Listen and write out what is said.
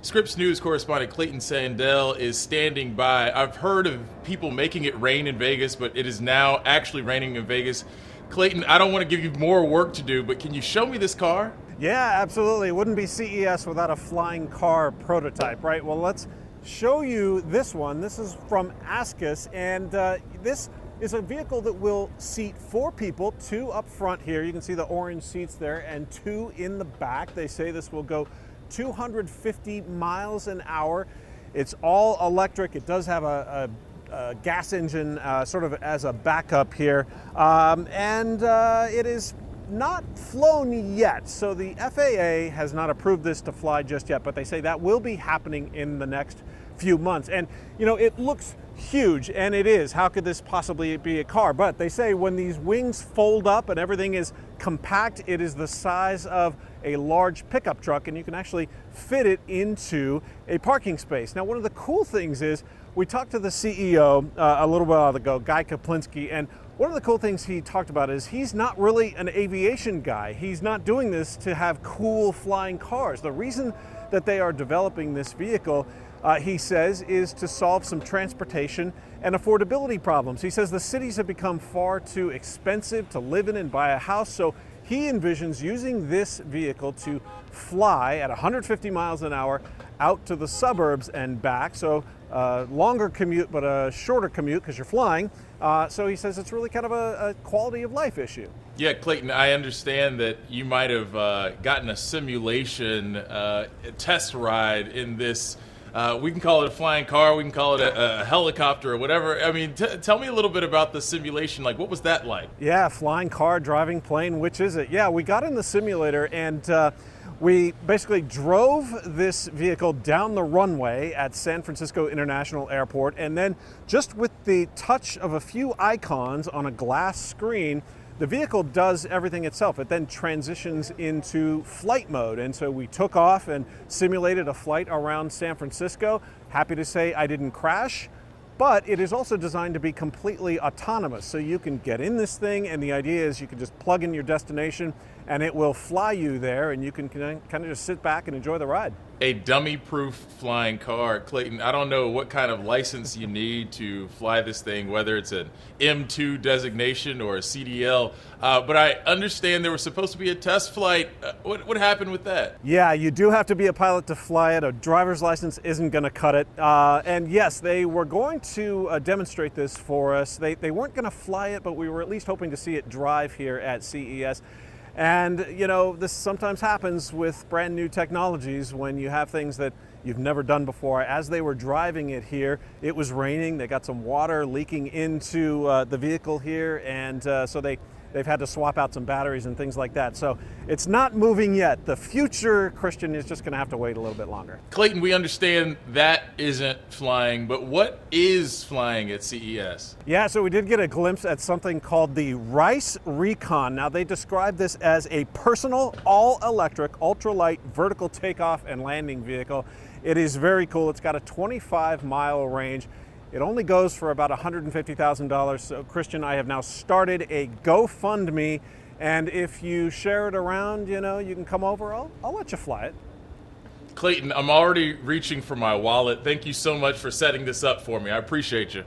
Scripps News correspondent Clayton Sandell is standing by. I've heard of people making it rain in Vegas, but it is now actually raining in Vegas. Clayton, I don't want to give you more work to do, but can you show me this car? Yeah, absolutely. It wouldn't be CES without a flying car prototype, right? Well, let's show you this one. This is from Ascus, and this is a vehicle that will seat 4 people, 2 up front here. You can see the orange seats there, and 2 in the back. They say this will go 250 miles an hour. It's all electric. It does have a gas engine sort of as a backup here, and it is not flown yet. So the FAA has not approved this to fly just yet, but they say that will be happening in the next few months. And you know, it looks huge, and it is. How could this possibly be a car? But they say when these wings fold up and everything is compact, it is the size of a large pickup truck, and you can actually fit it into a parking space. Now, one of the cool things is we talked to the CEO a little while ago, Guy Kaplinski, and one of the cool things he talked about is he's not really an aviation guy. He's not doing this to have cool flying cars. The reason that they are developing this vehicle, he says, is to solve some transportation and affordability problems. He says the cities have become far too expensive to live in and buy a house, so he envisions using this vehicle to fly at 150 miles an hour out to the suburbs and back. So longer commute, but a shorter commute because you're flying. So he says it's really kind of a quality of life issue. Yeah, Clayton, I understand that you might have gotten a simulation test ride in this. We can call it a flying car, we can call it a helicopter or whatever. I mean, tell me a little bit about the simulation. Like, what was that like? Yeah, flying car, driving plane, which is it? Yeah, we got in the simulator, and we basically drove this vehicle down the runway at San Francisco International Airport, and then just with the touch of a few icons on a glass screen, the vehicle does everything itself. It then transitions into flight mode. And so we took off and simulated a flight around San Francisco. Happy to say I didn't crash, but it is also designed to be completely autonomous. So you can get in this thing, and the idea is you can just plug in your destination and it will fly you there, and you can kind of just sit back and enjoy the ride. A dummy-proof flying car. Clayton, I don't know what kind of license you need to fly this thing, whether it's an M2 designation or a CDL, but I understand there was supposed to be a test flight. What happened with that? Yeah, you do have to be a pilot to fly it. A driver's license isn't going to cut it. And yes, they were going to demonstrate this for us. They weren't going to fly it, but we were at least hoping to see it drive here at CES. And, you know, this sometimes happens with brand new technologies when you have things that you've never done before. As they were driving it here, it was raining. They got some water leaking into the vehicle here, and so they've had to swap out some batteries and things like that. So it's not moving yet. The future, Christian, is just going to have to wait a little bit longer. Clayton, we understand that isn't flying, but what is flying at CES? Yeah, so we did get a glimpse at something called the Rice Recon. Now, they describe this as a personal, all-electric, ultralight vertical takeoff and landing vehicle. It is very cool. It's got a 25-mile range. It only goes for about $150,000. So, Christian, I have now started a GoFundMe, and if you share it around, you know, you can come over. I'll let you fly it. Clayton, I'm already reaching for my wallet. Thank you so much for setting this up for me. I appreciate you.